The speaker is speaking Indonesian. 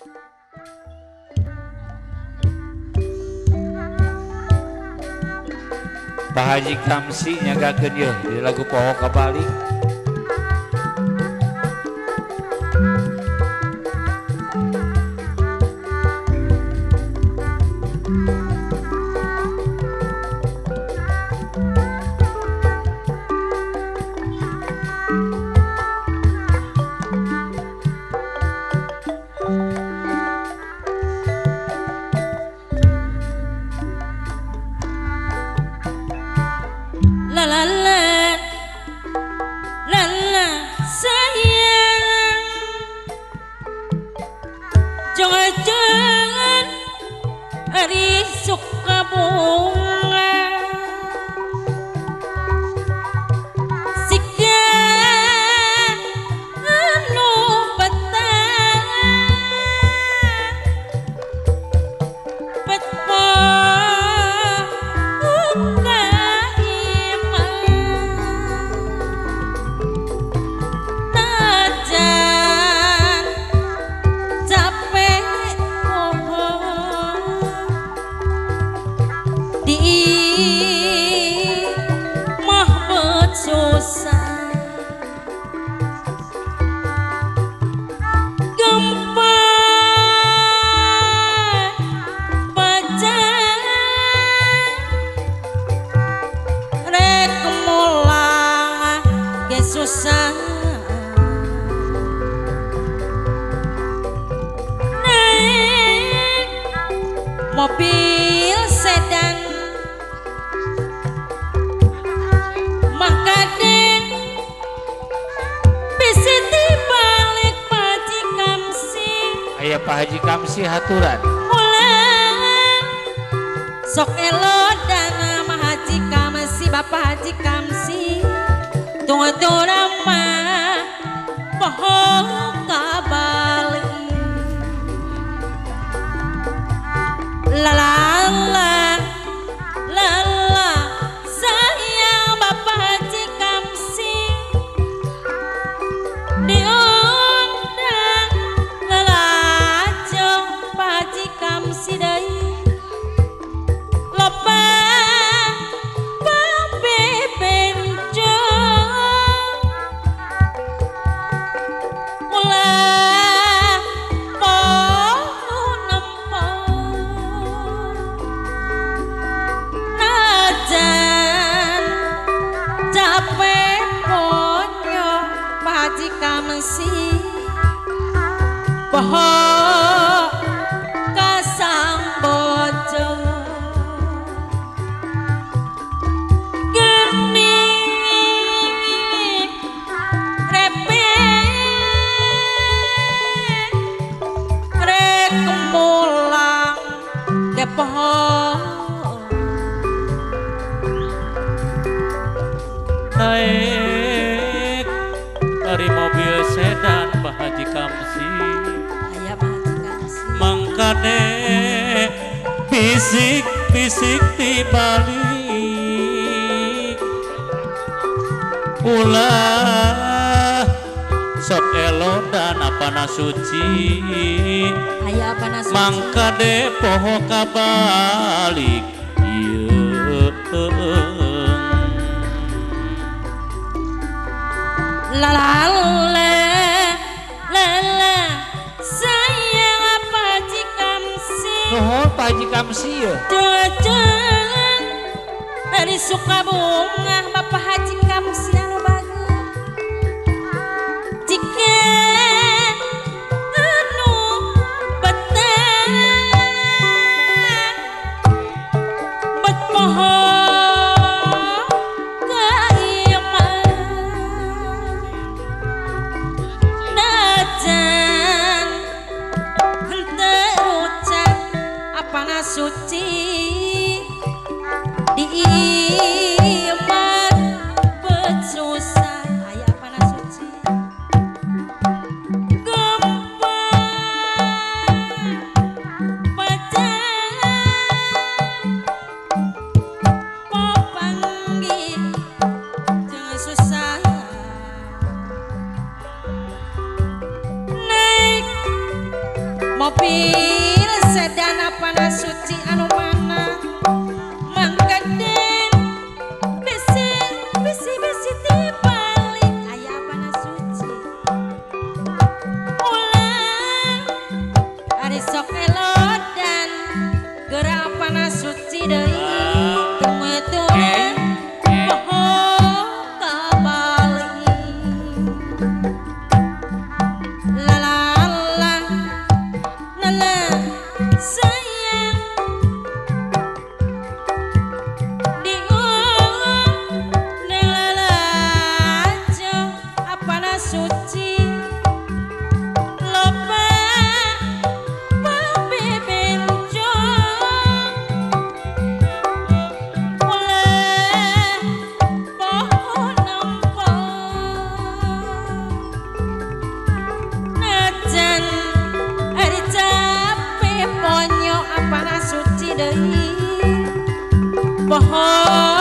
Pak Haji Kamsi nyagakeun yeuh di lagu Poho Kabalik. La la la la la sayang, jangan hari suka bunga sika anu petang petpo susah gempa baca rek mulang ge susah naik mobil sedan makaden bisa dibalik Pak Haji Kamsi. Aya Pak Haji Kamsi haturan Ulang sok elo dana Mah Haji Kamsi Bapak Haji Kamsi tunggu rama Poho Kabalik la la la la la sayang Bapak Haji Kamsi diundang lelajeng Pak Haji Kamsi deui loba pabebenjong ulah poho nempel najan capek ponyo Pak Haji Kamsi Poho kasang bojo geni repet rek mulang ke poho naik dari mobil sedan Pak Haji Kamsi aya Pak Haji Kamsi mangkane bisik-bisik dibalik ulah sok elo dan apana suci aya apa nasu mangkade poho kabalik ieu la la la la la sayang Pak Haji Kamsi nuhun Pak Haji Kamsi yeuh jangan dari Sukabunga Bapak Haji Kamsi anu bagus jika anu betah bet poho najan henteu ucap apana suci di iman mobil sedan apana suci anu mana mangkeden bisi dibalik aya apana suci ulah ari sok elot dan geura apana suci deui tumutuan poho kabalik lalala lala sayang diulung neng lalajo apana suci loba pabebencong oleh pohon nempong najan ari capek ponyo apana suci deui pohon